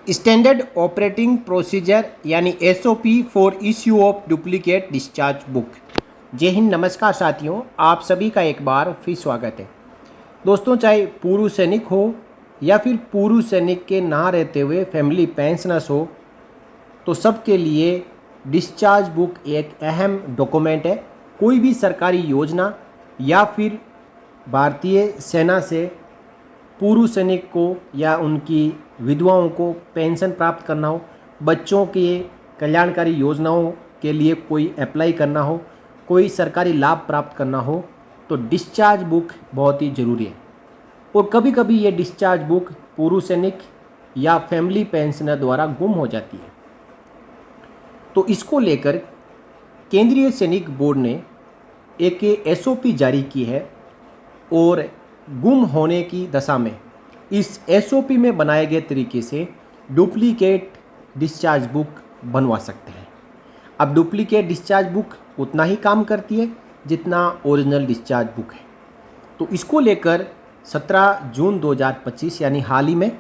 Standard operating procedure यानी SOP for issue of duplicate discharge book. जय हिंद, नमस्कार साथियों, आप सभी का एक बार फिर स्वागत है। दोस्तों, चाहे पूर्व सैनिक हो या फिर पूर्व सैनिक के ना रहते हुए फैमिली पेंशनर्स हो, तो सबके लिए डिस्चार्ज बुक एक अहम डॉक्यूमेंट है। कोई भी सरकारी योजना या फिर भारतीय सेना से पूर्व सैनिक को या उनकी विधवाओं को पेंशन प्राप्त करना हो, बच्चों के कल्याणकारी योजनाओं के लिए कोई अप्लाई करना हो, कोई सरकारी लाभ प्राप्त करना हो, तो डिस्चार्ज बुक बहुत ही ज़रूरी है। और कभी कभी ये डिस्चार्ज बुक पूर्व सैनिक या फैमिली पेंशनर द्वारा गुम हो जाती है। तो इसको लेकर केंद्रीय सैनिक बोर्ड ने एक एसओपी जारी की है और गुम होने की दशा में इस एसओपी में बनाए गए तरीके से डुप्लीकेट डिस्चार्ज बुक बनवा सकते हैं। अब डुप्लीकेट डिस्चार्ज बुक उतना ही काम करती है जितना ओरिजिनल डिस्चार्ज बुक है। तो इसको लेकर 17 जून 2025 यानी हाल ही में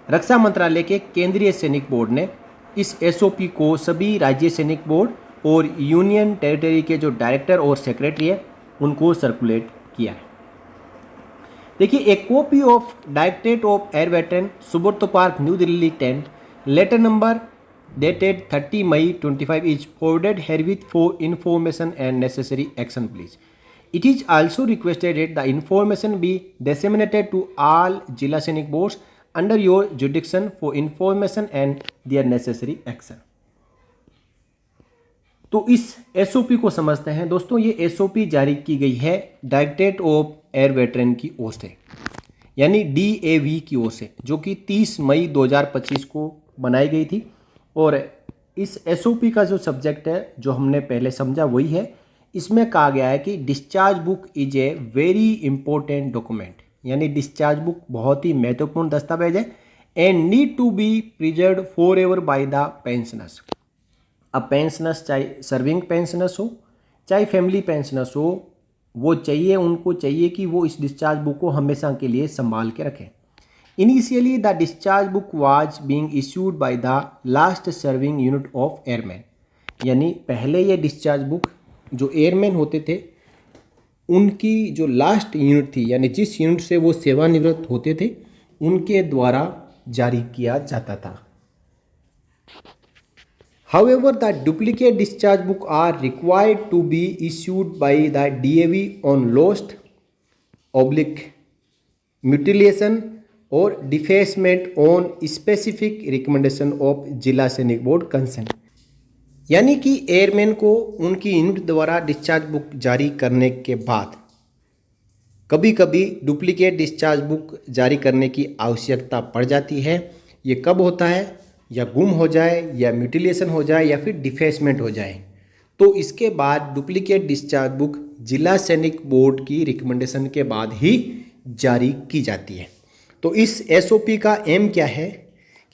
रक्षा मंत्रालय के केंद्रीय सैनिक बोर्ड ने इस एसओपी को सभी राज्य सैनिक बोर्ड और यूनियन टेरिटरी के जो डायरेक्टर और सेक्रेटरी है उनको सर्कुलेट किया है। देखिए, एक copy of directorate of air veteran, Subroto Park, New Delhi 10, letter number dated 30 May 25 is forwarded herewith for information and necessary action please. It is also requested that the information be disseminated to all Jilla Sainik boards under your jurisdiction for information and their necessary action. तो इस SOP को समझते हैं। दोस्तों, ये SOP जारी की गई है डायरेक्टरेट ऑफ एयर वेटरन की ओर से, यानी डीएवी की ओर से, जो कि 30 मई 2025 को बनाई गई थी। और इस एसओपी का जो सब्जेक्ट है, जो हमने पहले समझा, वही है। इसमें कहा गया है कि discharge book is a very important document, यानी डिस्चार्ज बुक बहुत ही महत्वपूर्ण दस्तावेज है and need to be preserve forever by the pensioners. अब पेंशनर्स, चाहे सर्विंग पेंशनर्स हो चाहे फैमिली पेंशनर्स हो, वो चाहिए, उनको चाहिए कि वो इस डिस्चार्ज बुक को हमेशा के लिए संभाल के रखें। Initially the discharge book was being issued by the last serving unit of airman, यानी पहले ये डिस्चार्ज बुक जो एयरमैन होते थे उनकी जो लास्ट यूनिट थी, यानी जिस यूनिट से वो सेवानिवृत्त होते थे, उनके द्वारा जारी किया जाता था। However, the duplicate discharge book are required to be issued by the DAV on lost, mutilation or defacement on specific recommendation of जिला सैनिक बोर्ड कंसर्न। यानी कि एयरमैन को उनकी यूनिट द्वारा डिस्चार्ज बुक जारी करने के बाद कभी कभी डुप्लीकेट डिस्चार्ज बुक जारी करने की आवश्यकता पड़ जाती है। ये कब होता है? या गुम हो जाए, या म्यूटिलेशन हो जाए, या फिर डिफेसमेंट हो जाए, तो इसके बाद डुप्लीकेट डिस्चार्ज बुक जिला सैनिक बोर्ड की रिकमेंडेशन के बाद ही जारी की जाती है। तो इस एसओपी का एम क्या है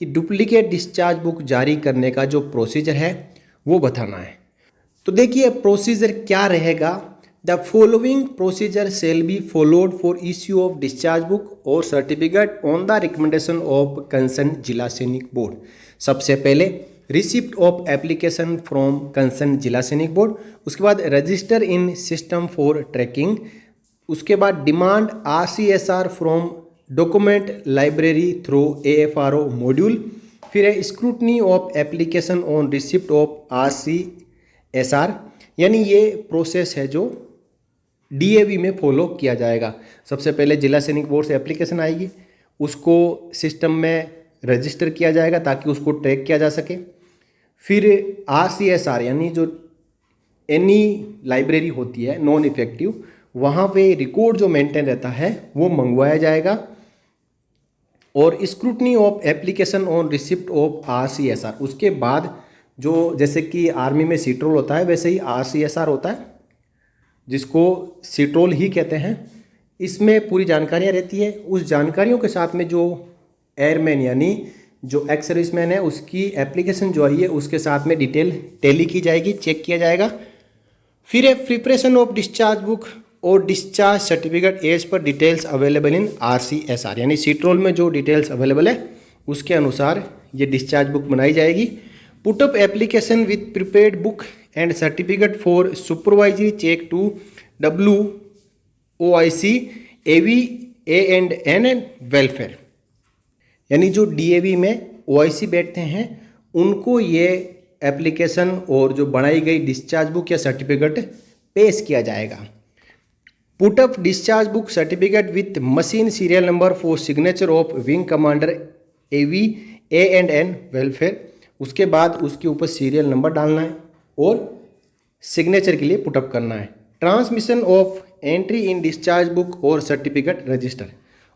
कि डुप्लीकेट डिस्चार्ज बुक जारी करने का जो प्रोसीजर है वो बताना है। तो देखिए, प्रोसीजर क्या रहेगा। The following procedure shall be followed for issue of discharge book और certificate on the recommendation of concern Zila Sainik board. सबसे पहले receipt of application from concern Zila Sainik board, उसके बाद register in system for tracking, उसके बाद demand RCSR from document library through AFRO module, फिर है scrutiny of application on receipt of RCSR। यानी ये प्रोसेस है जो DAV में फॉलो किया जाएगा। सबसे पहले जिला सैनिक बोर्ड से एप्लीकेशन आएगी, उसको सिस्टम में रजिस्टर किया जाएगा ताकि उसको ट्रैक किया जा सके। फिर RCSR यानी जो एनी लाइब्रेरी होती है नॉन इफेक्टिव, वहाँ पे रिकॉर्ड जो मेंटेन रहता है वो मंगवाया जाएगा। और scrutiny of application on receipt of RCSR, उसके बाद जो, जैसे कि आर्मी में सीट्रोल होता है वैसे ही RCSR होता है, जिसको सीट्रोल ही कहते हैं। इसमें पूरी जानकारियाँ रहती है। उस जानकारियों के साथ में जो एयरमैन यानी जो एक्स सर्विसमैन है उसकी एप्लीकेशन जो आई है उसके साथ में डिटेल टैली की जाएगी, चेक किया जाएगा। फिर है प्रिपरेशन ऑफ डिस्चार्ज बुक और discharge certificate as per details available in RCSR, यानी सीट्रोल में जो डिटेल्स अवेलेबल है उसके अनुसार ये डिस्चार्ज बुक बनाई जाएगी। Put up application with prepared book and certificate for supervisory check to WOIC AV A&N welfare. यानी जो DAV में OIC बैठते हैं उनको ये एप्लीकेशन और जो बनाई गई डिस्चार्ज बुक या सर्टिफिकेट पेश किया जाएगा। Put up discharge book certificate with machine serial number for signature of wing commander AV A&N welfare. उसके बाद उसके ऊपर सीरियल नंबर डालना है और सिग्नेचर के लिए पुटअप करना है। Transmission of entry in discharge book और सर्टिफिकेट रजिस्टर,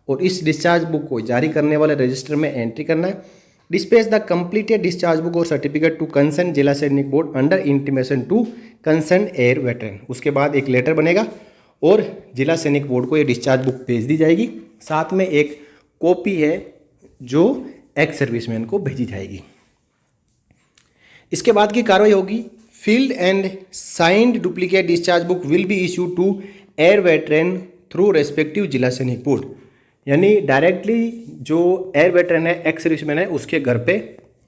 और इस डिस्चार्ज बुक को जारी करने वाले रजिस्टर में एंट्री करना है। Dispatch the completed discharge book और certificate to concern Zila Sainik Board under intimation to concern air veteran. उसके बाद एक लेटर बनेगा और जिला सैनिक बोर्ड को ये डिस्चार्ज बुक भेज दी जाएगी। साथ में एक कॉपी है जो एक्स सर्विसमैन को भेजी जाएगी। इसके बाद की कार्रवाई होगी, filled and signed duplicate discharge book will be issue to air veteran through respective Zila Sainik Board. यानी डायरेक्टली जो एयर वेटरन है, एक्स सर्विसमैन है, उसके घर पे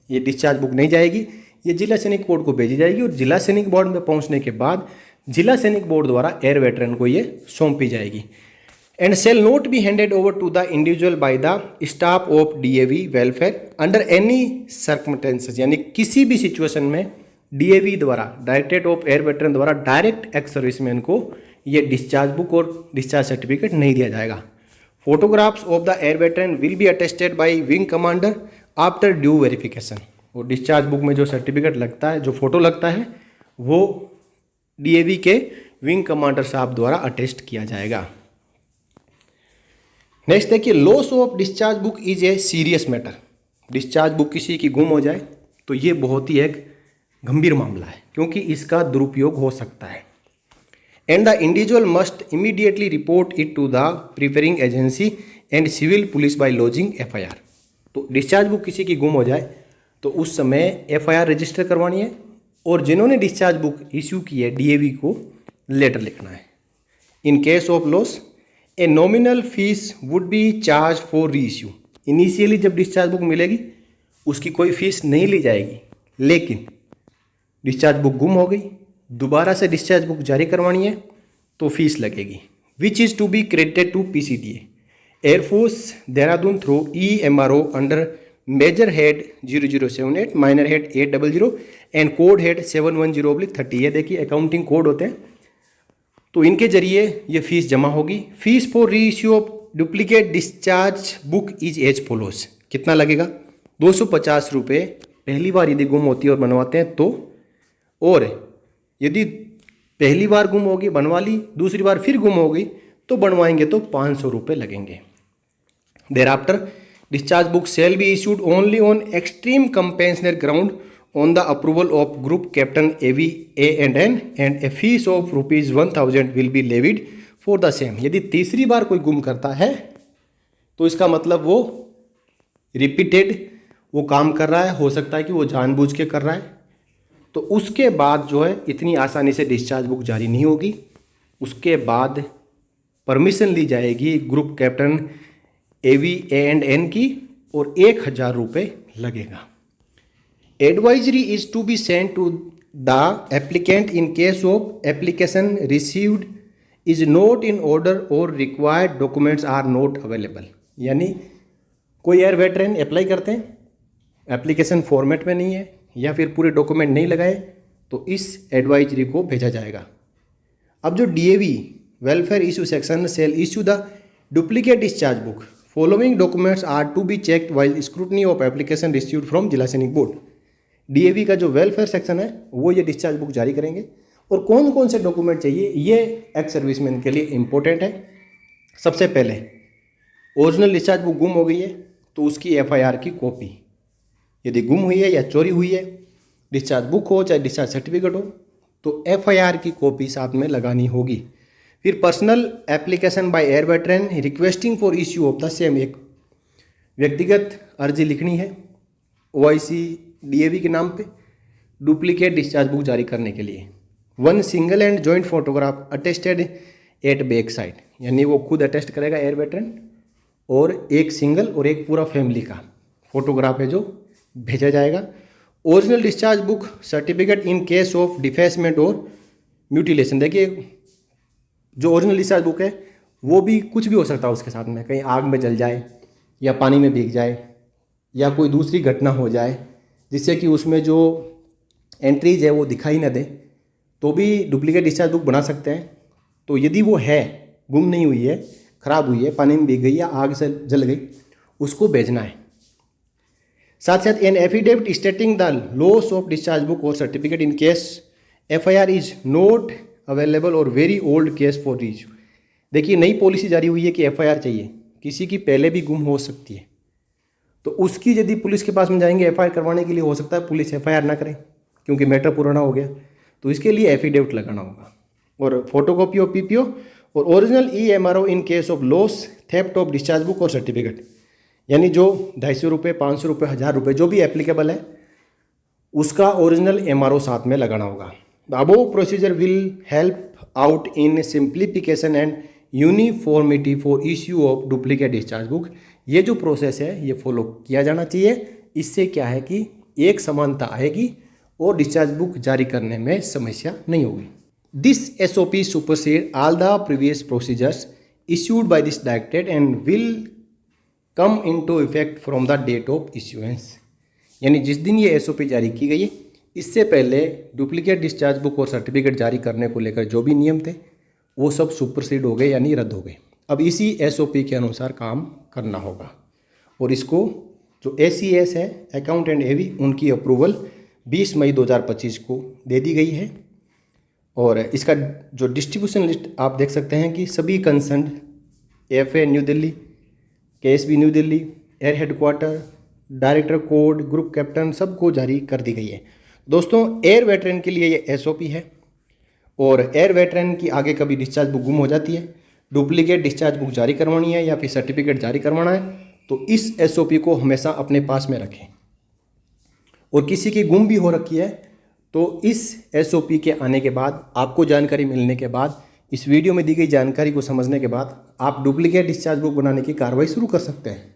ये डिस्चार्ज बुक नहीं जाएगी, ये जिला सैनिक बोर्ड को भेजी जाएगी और जिला सैनिक बोर्ड में पहुंचने के बाद जिला सैनिक बोर्ड द्वारा एयर वेटरन को ये सौंपी जाएगी। And shall not be handed over to the individual by the staff of DAV welfare under any circumstances. यानी किसी भी सिचुएशन में DAV द्वारा, डायरेक्टरेट ऑफ एयर वेटरन द्वारा डायरेक्ट एक्स सर्विसमैन को ये डिस्चार्ज बुक और डिस्चार्ज सर्टिफिकेट नहीं दिया जाएगा। Photographs of the air veteran will be attested by wing commander after due verification. और डिस्चार्ज बुक में जो सर्टिफिकेट लगता है, जो फोटो लगता है, वो DAV के विंग कमांडर साहब द्वारा अटेस्ट किया जाएगा। नेक्स्ट देखिए, loss of discharge book is a serious matter. Discharge book किसी की गुम हो जाए तो ये बहुत ही एक गंभीर मामला है, क्योंकि इसका दुरुपयोग हो सकता है। And the individual must immediately report it to the preparing agency and civil police by lodging FIR। तो डिस्चार्ज बुक किसी की गुम हो जाए तो उस समय FIR रजिस्टर करवानी है और जिन्होंने डिस्चार्ज बुक इश्यू की है DAV को लेटर लिखना है। इन case of loss a nominal fees would be charge for री इश्यू। इनिशियली जब डिस्चार्ज बुक मिलेगी उसकी कोई फीस नहीं ली जाएगी, लेकिन डिस्चार्ज बुक गुम हो गई, दोबारा से डिस्चार्ज बुक जारी करवानी है तो फीस लगेगी, which is to be credited to PCDA air force Dehradun through EMRO under major head 0078, minor head 800 and code head 710/30। ये देखिए अकाउंटिंग कोड होते हैं, तो इनके जरिए ये फीस जमा होगी। Fees for reissue of duplicate discharge book is as follows. कितना लगेगा? 250 रुपये पहली बार यदि गुम होती है और बनवाते हैं तो, और यदि पहली बार गुम होगी बनवा ली, दूसरी बार फिर गुम हो गई तो बनवाएंगे तो 500 रुपये लगेंगे। Thereafter discharge book shall be issued only on extreme compensationary ground on the approval of group captain AV A&N and a fees of ₹1000 will be levied for the same। यदि तीसरी बार कोई गुम करता है तो इसका मतलब वो रिपीटेड वो काम कर रहा है, हो सकता है कि वो जानबूझ के कर रहा है, तो उसके बाद जो है इतनी आसानी से डिस्चार्ज बुक जारी नहीं होगी। उसके बाद परमिशन ली जाएगी ग्रुप कैप्टन AV A&N की और 1000 रुपये लगेगा। Advisory is to be sent to the applicant in case of application received is not in order or required documents are not available। यानी कोई एयर वेटरन अप्लाई करते हैं, application format में नहीं है या फिर पूरे डॉक्यूमेंट नहीं लगाए तो इस एडवाइजरी को भेजा जाएगा। अब जो DAV welfare issue section shall issue the duplicate discharge book, following documents are to be checked while scrutiny of application received from Zila Sainik board. DAV का जो वेलफेयर सेक्शन है वो ये डिस्चार्ज बुक जारी करेंगे और कौन कौन से डॉक्यूमेंट चाहिए ये एक्स सर्विसमैन के लिए इम्पोर्टेंट है। सबसे पहले ओरिजिनल डिस्चार्ज बुक गुम हो गई है तो उसकी FIR की कॉपी, यदि गुम हुई है या चोरी हुई है, डिस्चार्ज बुक हो चाहे डिस्चार्ज सर्टिफिकेट हो, तो FIR की कॉपी साथ में लगानी होगी। फिर personal application by air veteran requesting for issue of the same, एक व्यक्तिगत अर्जी लिखनी है OIC DAV के नाम पे डुप्लीकेट डिस्चार्ज बुक जारी करने के लिए। 1 single and joint photograph attested at back side, यानी वो खुद अटेस्ट करेगा एयर वेटरन, और एक सिंगल और एक पूरा फैमिली का फोटोग्राफ है जो भेजा जाएगा। Original discharge book certificate in case of defacement और म्यूटिलेशन। देखिए जो ओरिजिनल डिस्चार्ज बुक है वो भी कुछ भी हो सकता है उसके साथ में, कहीं आग में जल जाए या पानी में भीग जाए या कोई दूसरी घटना हो जाए जिससे कि उसमें जो एंट्रीज है वो दिखाई न दे, तो भी डुप्लीकेट डिस्चार्ज बुक बना सकते हैं। तो यदि वो है, गुम नहीं हुई है, ख़राब हुई है, पानी में भीग गई या आग से जल गई, उसको भेजना है। साथ साथ an affidavit stating the loss of discharge book और certificate in case FIR is not available और very old case for reach. देखिए नई पॉलिसी जारी हुई है कि एफआईआर चाहिए, किसी की पहले भी गुम हो सकती है, तो उसकी यदि पुलिस के पास में जाएंगे एफआईआर करवाने के लिए, हो सकता है पुलिस एफआईआर ना करे क्योंकि मैटर पुराना हो गया, तो इसके लिए एफिडेविट लगाना होगा और फोटोकॉपी ऑफ पीपीओ और original EMRO in case of loss theft of discharge book और सर्टिफिकेट। यानी जो 250 रुपये, 500 रुपये, 1000 रुपये जो भी एप्लीकेबल है उसका ओरिजिनल एमआरओ साथ में लगाना होगा। The above procedure will help out in simplification and uniformity for issue of duplicate discharge book. ये जो प्रोसेस है ये फॉलो किया जाना चाहिए। इससे क्या है कि एक समानता आएगी और डिस्चार्ज बुक जारी करने में समस्या नहीं होगी। This SOP supersede all the previous procedures issued by this directorate and will come into effect from the date of issuance. यानी जिस दिन ये SOP जारी की गई है इससे पहले डुप्लीकेट डिस्चार्ज बुक और सर्टिफिकेट जारी करने को लेकर जो भी नियम थे वो सब सुपरसीड हो गए यानी रद्द हो गए। अब इसी SOP के अनुसार काम करना होगा और इसको जो ACS है अकाउंट एंड एवी उनकी अप्रूवल 20 मई 2025 को दे दी गई है। और इसका जो डिस्ट्रीब्यूशन लिस्ट आप देख सकते हैं कि सभी concern FA new Delhi, KSB new Delhi, air headquarter, director code, group captain सबको जारी कर दी गई है। दोस्तों एयर वेटरन के लिए ये SOP है और एयर वेटरन की आगे कभी डिस्चार्ज बुक गुम हो जाती है, डुप्लीकेट डिस्चार्ज बुक जारी करवानी है या फिर सर्टिफिकेट जारी करवाना है तो इस SOP को हमेशा अपने पास में रखें। और किसी की गुम भी हो रखी है तो इस SOP के आने के बाद, आपको जानकारी मिलने के बाद, इस वीडियो में दी गई जानकारी को समझने के बाद आप डुप्लीकेट डिस्चार्ज बुक बनाने की कार्रवाई शुरू कर सकते हैं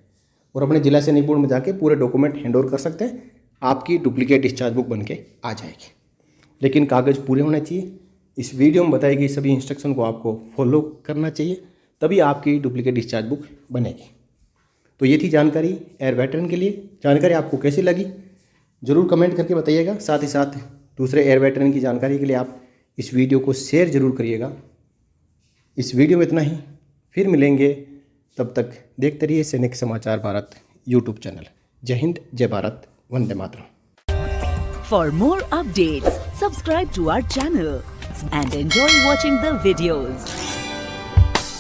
और अपने जिला सैनिक बोर्ड में जाके पूरे डॉक्यूमेंट हैंडओवर कर सकते हैं। आपकी डुप्लीकेट डिस्चार्ज बुक बन के आ जाएगी, लेकिन कागज़ पूरे होने चाहिए। इस वीडियो में बताई गई सभी इंस्ट्रक्शन को आपको फॉलो करना चाहिए, तभी आपकी डुप्लीकेट डिस्चार्ज बुक बनेगी। तो ये थी जानकारी एयर वेटरन के लिए। जानकारी आपको कैसी लगी ज़रूर कमेंट करके बताइएगा। साथ ही साथ दूसरे एयर वेटरन की जानकारी के लिए आप इस वीडियो को शेयर ज़रूर करिएगा। इस वीडियो में इतना ही, फिर मिलेंगे, तब तक देखते रहिए सैनिक समाचार भारत यूट्यूब चैनल। जय हिंद, जय Bharat, Vande Mataram. For more updates, subscribe to our channel and enjoy watching the videos.